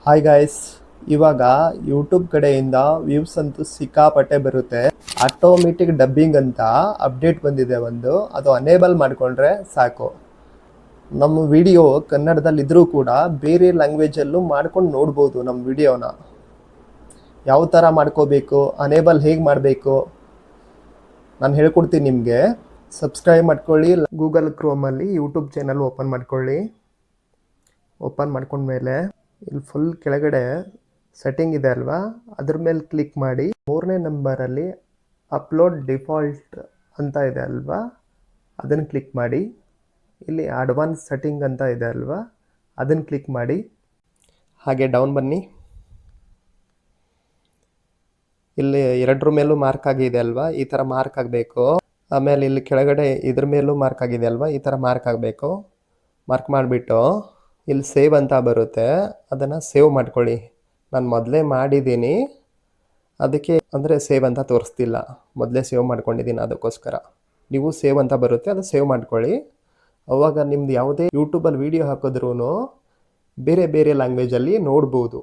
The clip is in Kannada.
ಹಾಯ್ ಗಾಯ್ಸ್, ಇವಾಗ ಯೂಟ್ಯೂಬ್ ಕಡೆಯಿಂದ ವ್ಯೂಸ್ ಅಂತೂ ಸಿಕ್ಕಾಪಟ್ಟೆ ಬರುತ್ತೆ. ಆಟೋಮೆಟಿಕ್ ಡಬ್ಬಿಂಗ್ ಅಂತ ಅಪ್ಡೇಟ್ ಬಂದಿದೆ ಒಂದು, ಅದು ಅನೇಬಲ್ ಮಾಡಿಕೊಂಡ್ರೆ ಸಾಕು. ನಮ್ಮ ವಿಡಿಯೋ ಕನ್ನಡದಲ್ಲಿದ್ದರೂ ಕೂಡ ಬೇರೆ ಲ್ಯಾಂಗ್ವೇಜಲ್ಲೂ ಮಾಡ್ಕೊಂಡು ನೋಡ್ಬೋದು ನಮ್ಮ ವಿಡಿಯೋನ. ಯಾವ ಥರ ಮಾಡ್ಕೋಬೇಕು, ಅನೇಬಲ್ ಹೇಗೆ ಮಾಡಬೇಕು ನಾನು ಹೇಳ್ಕೊಡ್ತೀನಿ ನಿಮಗೆ. ಸಬ್ಸ್ಕ್ರೈಬ್ ಮಾಡ್ಕೊಳ್ಳಿ. ಗೂಗಲ್ ಕ್ರೋಮಲ್ಲಿ ಯೂಟ್ಯೂಬ್ ಚಾನಲ್ ಓಪನ್ ಮಾಡ್ಕೊಳ್ಳಿ. ಓಪನ್ ಮಾಡ್ಕೊಂಡ್ಮೇಲೆ ಇಲ್ಲಿ ಫುಲ್ ಕೆಳಗಡೆ ಸೆಟ್ಟಿಂಗ್ ಇದೆ ಅಲ್ವಾ, ಅದ್ರ ಮೇಲೆ ಕ್ಲಿಕ್ ಮಾಡಿ. 3ನೇ ನಂಬರಲ್ಲಿ ಅಪ್ಲೋಡ್ ಡಿಫಾಲ್ಟ್ ಅಂತ ಇದೆ ಅಲ್ವಾ, ಅದನ್ನು ಕ್ಲಿಕ್ ಮಾಡಿ. ಇಲ್ಲಿ ಅಡ್ವಾನ್ಸ್ ಸೆಟ್ಟಿಂಗ್ ಅಂತ ಇದೆ ಅಲ್ವಾ, ಅದನ್ನು ಕ್ಲಿಕ್ ಮಾಡಿ. ಹಾಗೆ ಡೌನ್ ಬನ್ನಿ. ಇಲ್ಲಿ ಎರಡರ ಮೇಲೂ ಮಾರ್ಕ್ ಆಗಿದೆ ಅಲ್ವಾ, ಈ ಥರ ಮಾರ್ಕ್ ಆಗಬೇಕು. ಆಮೇಲೆ ಇಲ್ಲಿ ಕೆಳಗಡೆ ಇದ್ರ ಮೇಲೂ ಮಾರ್ಕ್ ಆಗಿದೆ ಅಲ್ವಾ, ಈ ಥರ ಮಾರ್ಕ್ ಆಗಬೇಕು. ಮಾರ್ಕ್ ಮಾಡಿಬಿಟ್ಟು ಇಲ್ಲಿ ಸೇವ್ ಅಂತ ಬರುತ್ತೆ, ಅದನ್ನು ಸೇವ್ ಮಾಡ್ಕೊಳ್ಳಿ. ನಾನು ಮೊದಲೇ ಮಾಡಿದ್ದೀನಿ, ಅದಕ್ಕೆ ಅಂದರೆ ಸೇವ್ ಅಂತ ತೋರಿಸ್ತಿಲ್ಲ. ಮೊದಲೇ ಸೇವ್ ಮಾಡ್ಕೊಂಡಿದ್ದೀನಿ, ಅದಕ್ಕೋಸ್ಕರ. ನೀವು ಸೇವ್ ಅಂತ ಬರುತ್ತೆ, ಅದು ಸೇವ್ ಮಾಡ್ಕೊಳ್ಳಿ. ಅವಾಗ ನಿಮ್ದು ಯಾವುದೇ ಯೂಟ್ಯೂಬಲ್ಲಿ ವೀಡಿಯೋ ಹಾಕಿದ್ರೂ ಬೇರೆ ಬೇರೆ ಲ್ಯಾಂಗ್ವೇಜಲ್ಲಿ ನೋಡ್ಬೋದು.